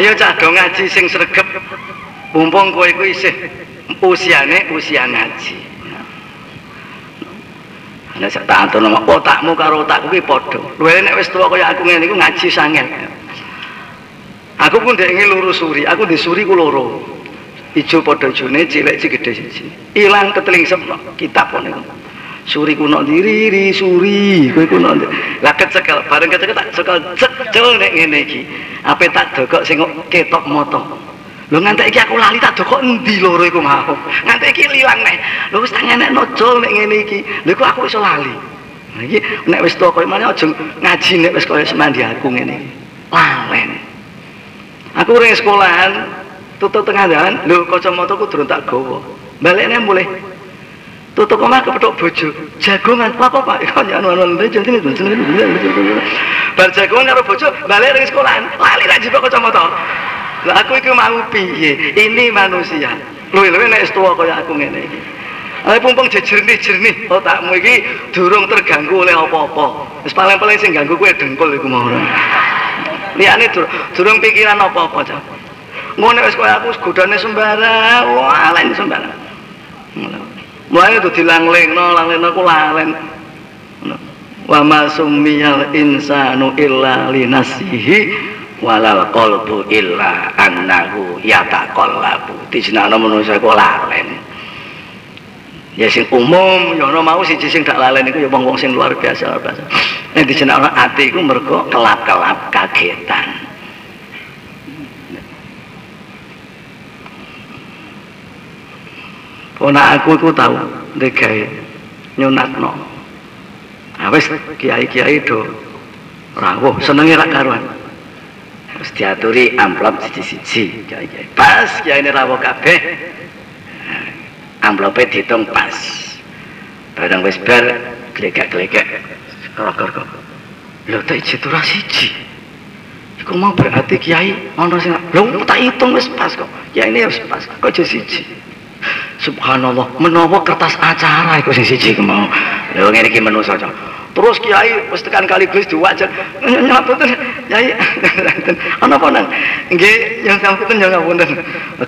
Ayo cah do ngaji sing sregep. Mumpung kowe iku isih usiane usia ngaji. Nek sak tak atur nama otakmu karo otakku ki padha. Luwih nek wis tuwa kaya aku ngene iku ngaji sangen. Aku pun ndek ngeluru suri, aku di suri ku loro. Ijo padha jone, cilik ci gedhe siji. Ilang ketelingsep kitab niku. Suri kuno diri suri, kowe kuno. Lah kecekel, bareng kecekel tak cekel cecel nek ngene iki. Ape tak dogok sing ketok moto. Lho ngantek iki aku lali tak dogok endi loro iku mau. Ngantek iki lilang neh. Lho wis tak ngenekno jol nek ngene iki. Lho iku aku iso lali. Nah iki nek wis tuwa koyo meneh aja ngaji nek wis koyo semandi aku ngene iki. Lalen. Aku ring sekolahan tutuk tengah dalan, lho kacamataku durung tak gawa. Balekne mulih tutuk omah kepethuk bojo. Jagongan apa Pak? Anu-anu jenenge. Bar jagongan karo bojo balik ring sekolahan. Lali tak jebak kacamata. Lah aku iki mau piye? Ini manusia. Luwih-luwih nek wis tuwa kaya aku ngene iki. Ae pumpung jernih-jernih otakmu iki durung terganggu oleh apa-apa. Wis paling-paling sing ganggu kowe dengkul iku mau. Liyane durung pikiran apa-apa, Cak. Ngono wis kaya aku godane sembarang, lalen sembarang. Mulane itu dilanglengno ku lalen. Wa ma summiyal insanu illa linasihi walal qalbu illa annahu yataqallabu. Dijenengno manusa iku lalen. Ya sing umum ya ana mau siji sing dak lalen iku ya wong-wong sing luar biasa. Nek dijenengno ati iku mergo kelap-kelap kagetan. Ponak aku iku tau ndek gawe nyunatno. Wis kiai-kiai do rawuh senenge rak karuan. Terus diaturi amplop siji-siji kiai-kiai. Pas kiai ini rawuh kabeh. Amplope dihitung pas. Barang wis bar glegek-glegek kok. Lho tak jitura siji. Iku mau berarti kiai ana sing lho tak hitung wis pas kok. Ya ini wis pas kok aja siji. Subhanallah, menawa kertas acara iku sing siji ku mau. Lho ngene iki manusa cok. Terus kiai wis tekan Kaligus diwajak. Ngapunten, Kyai. Ana apa nang? Nggih, yang sampun yang ngapunten.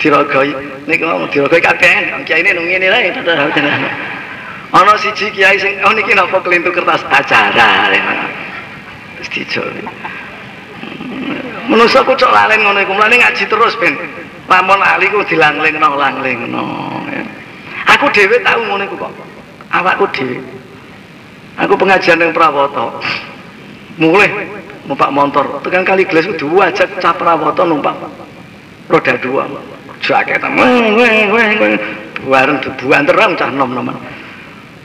Dirogoi niku mau dirogoi kabeh. Kiai ini ngene lae. Ana siji kiai sing oh niki napa kelintu kertas acara. Terus dijol. Manusa ku cok lalen ngono iku. Mulane ngaji terus ben lamun ali ku dilanglingno. Aku dhewe tau ngono iku kok. Awakku dhewe. Aku pengajian yang Prawoto. Mulai numpak motor. Tekan Kaligelas ku diwajak cah Prawoto numpak roda 2. Jaketan. Bareng buanteran cah nom-noman.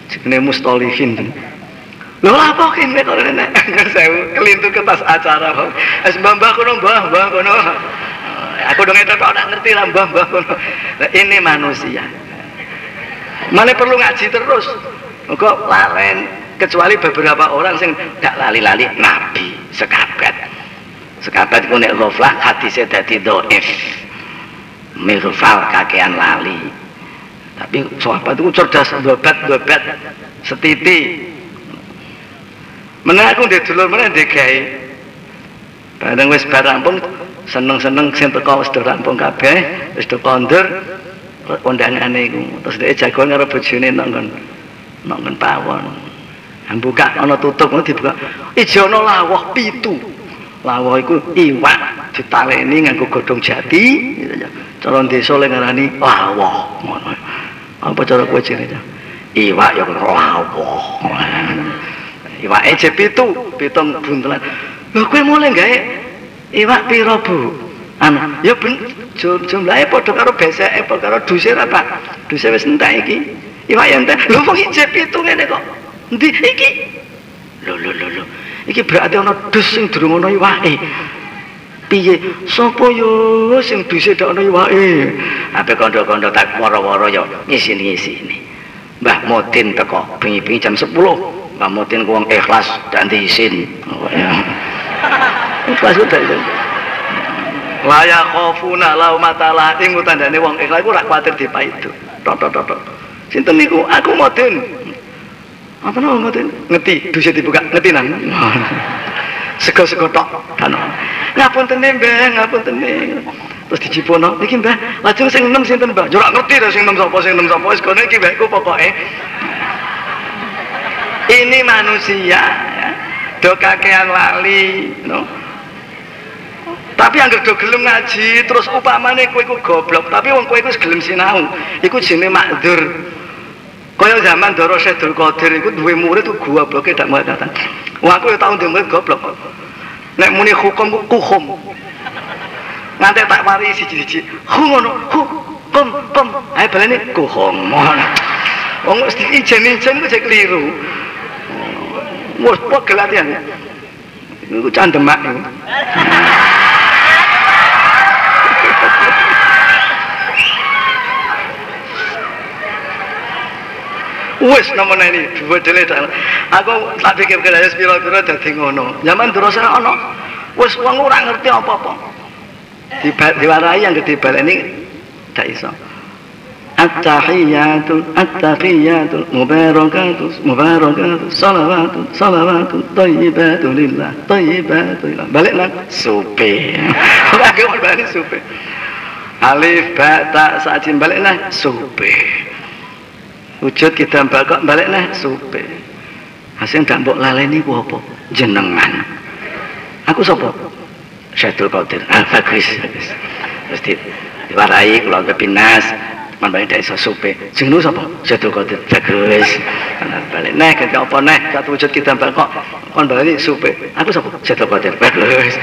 Jenenge Mustolihin. Lho apa kene kok nek sewu kelintu kertas acara. Es mbah kono mbah kono. Aku dong itu kok ngerti lah mbah kono. Ini manusia. Mana perlu ngaji terus. Kok lalen kecuali beberapa orang sing gak lali-lali nabi sekabat ku nek ghaflah hadise dadi dhaif. Mirfal kakean lali. Tapi sahabat itu cerdas dobat setiti. Meneh aku ndek dulur meneh ndek gawe. Bareng wis bar rampung seneng-seneng sing teko wis rampung kabeh, wis do kondur kondangane iku. Terus dhek jagoan karo bojone nang pawon. Buka ana tutup ngono dibuka. Ijo ana lawuh 7. Lawuh iku iwak ditaleni nganggo godhong jati. Cara desa le ngarani lawuh ngono. Apa cara kowe jenenge? Iwak ya lawuh. Iwake je 7 buntelan. Lho kowe mulai gawe iwak pira, Bu? Ya ben jumlahe padha karo beseke apa karo duse ra, Pak? Duse wis entek iki. Iwak ya entek. Lho kok je 7 ngene kok. Endi iki? Lho. Iki berarti ana dus sing durung ana iwake. Piye? Sapa yo sing duse dak ana iwake? Ape kandha-kandha tak wara-wara ya ngisi-ngisini. Mbah Mudin teko bengi-bengi jam 10. Mbah Mudin ku wong ikhlas dak diisin. Ikhlas udah itu. Layak khofuna laumata laing tandane wong ikhlas iku ora kuwatir dipaidu. Tok. Sinten niku? Aku Mudin. Apa nama Mudin? Ngerti, duse dibuka, ngerti nang. Sego-sego tok kan. Ngapunten Mbah, ngapunten. Terus dicipono, iki Mbah, lajeng sing enem sinten Mbah? Yo ora ngerti to sing enem sapa, wis kono iki wae ku pokoke. Ini manusia ya. Do kakean lali, no. Tapi anggere do gelem ngaji, terus upamane kowe iku goblok, tapi wong kowe iku gelem sinau, iku jenenge makdzur. Kaya zaman Doro Syedul Qadir iku duwe murid ku gobloke dak mau datang. Wong aku ya tau duwe murid goblok. Nek muni hukum ku kuhum. Nanti tak mari siji-siji. Hu ngono, hu pem. Ae balane kuhum. Wong mesti ijen-ijen ku jek kliru. Wes pegel latihan. Iku candemak niku. Wes namanya ini dua dele aku tak pikir kira sepiro-piro dadi ngono. Zaman terus ana wes wong ora ngerti apa-apa. Diwarai yang gede baleni gak iso. At-tahiyatul mubarakatuh salawatu thayyibatu lillah balik nang supe. Aku balik supe. Alif ba ta sajin balik nang supe. Wujud kita balik nah supe. Hasil gak mbok laleni ku apa? Jenengan. Aku sapa? Syedul Qadir. Bagus. Terus diwarai kula kepinas, manbane dak iso supe. Jeneng sapa? Syedul Qadir. Bagus. Balik nah ganti apa nah? Satu wujud kita kok kon balik supe. Aku sapa? Syedul Qadir. Bagus.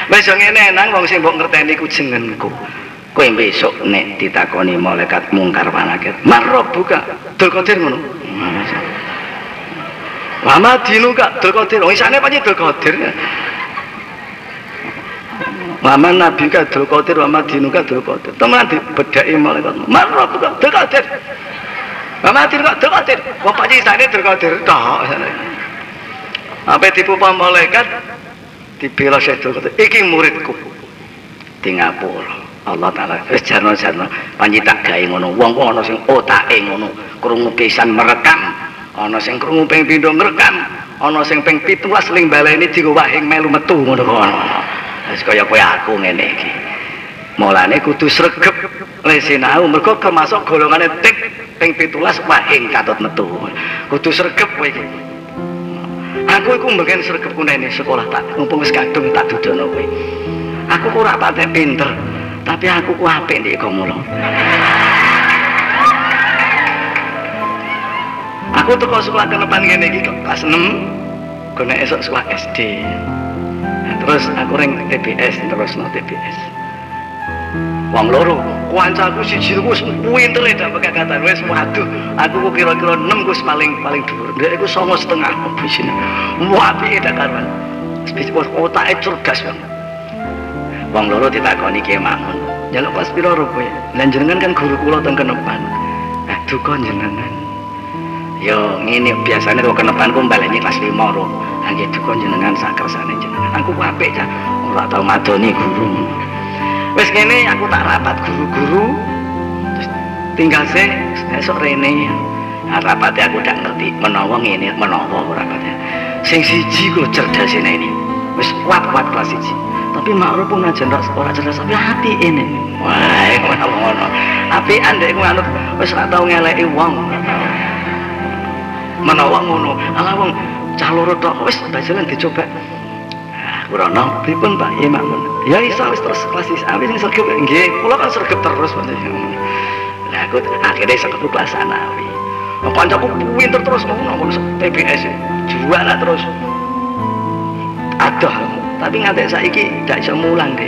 Wis ngene nang wong sing mbok ngerteni ku jenengku. Kowe besok nek ditakoni malaikat mungkar wanakir marrob buka Dul Qadir ngono. Lama dinuka Dul Qadir wong isane pancen Dul Qadir. Lama nabi ka Dul Qadir lama dinuka Dul Qadir. Teman dibedhaki malaikat marrob buka Dul Qadir. Lama dinuka Dul Qadir. Wong pancen isane Dul Qadir tok. Apa dipupa malaikat dibela Syedul Qadir. Iki muridku di Ngapura. Allah Ta'ala wis jarno-jarno panji tak gawe ngono wong ana sing otake ngono krungu pisan merekam ana sing krungu ping pindho ngrekam ana sing ping 17 ling baleni diwahing melu metu ngono kok wis kaya kowe aku ngene iki mulane kudu sregep lesinau mergo kemasuk golongane tip ping 17 wahing katut metu kudu sregep kowe iki aku iku mbengen sregepku nene sekolah tak mumpung wis kadung tak dudono kowe aku ora patek pinter tapi aku ku apik ndek komulo. Aku teko sekolah kenepan ngene iki kelas 6. Gone esuk sekolah SD. Nah, terus aku ring TBS terus no TBS. Wong loro, kancaku siji ku wis pinter dak pekakatan wis waduh, aku ku kira-kira 6 ku paling dhuwur. Ndek iku 9,5 bisine. Wah, apike dak karuan. Wis otake cerdas banget. Wong loro ditakoni Ki Makmun. Njaluk pas pira ro kowe? Lah jenengan kan guru kula teng Kenepan. Duka jenengan. Yo ngene biasane kok Kenepan ku baleni kelas 5 ro. Nggih duka jenengan sak kersane jenengan. Aku apik cah, ora tau madoni guru. Wis ngene aku tak rapat guru-guru. Terus tinggal esuk rene. Rapate aku ndak ngerti menawa ngene menawa ora rapate. Sing siji ku cerdas ini. Wis kuat-kuat kelas 1. Tapi makruf pun aja ora cerdas tapi hati ini. Wah, ngono-ngono. Apian ndek manut wis ora tau ngeleki wong. Menawa ngono, ala wong cah loro tok wis dajalan dicoba. Kurono pripun Pak Ye Makmun? Ya iso wis terus kelas awis sing sregep nggih. Kula kan sregep terus Mas. Lah aku akhirnya sregep kelas sanawi. Kancaku pinter terus ngono TBS. Juara terus. Aduh tapi ngantek saiki gak iso mulang deh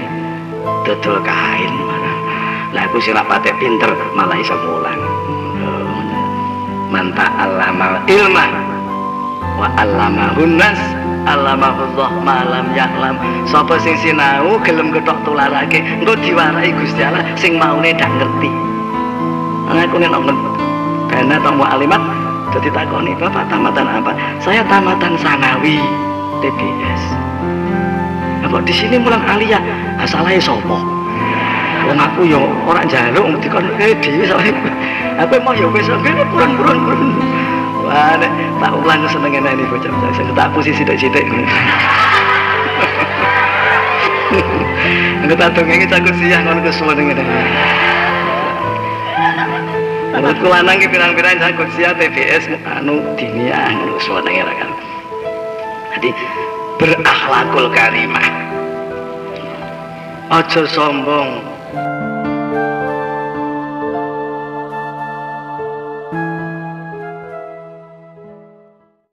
dodol kain lah aku sing rapate pinter malah iso mulang manta alamal ilmah wa alamahun nas alamahullah malam ya'lam sapa sing sinau gelem ketok tularake engko diwarai Gusti Allah sing maune ndak ngerti aku nek karena tamu alimat dadi takoni Bapak tamatan apa saya tamatan sanawi TBS. Kok di sini mulang alia asalnya sopo wong aku yo orang jaluk mesti kon dhewe salah aku mau yo besok kene purun wah nek tak ulang senengane ini bocah sing tak posisi sithik-sithik Engko tak dongenge cakur siang ngono kesuwen ngene. Menurutku lanang ki pirang-pirang cakur siang TBS anu diniah ngono kesuwen ngene kan. Jadi berakhlakul karimah. Aja sombong.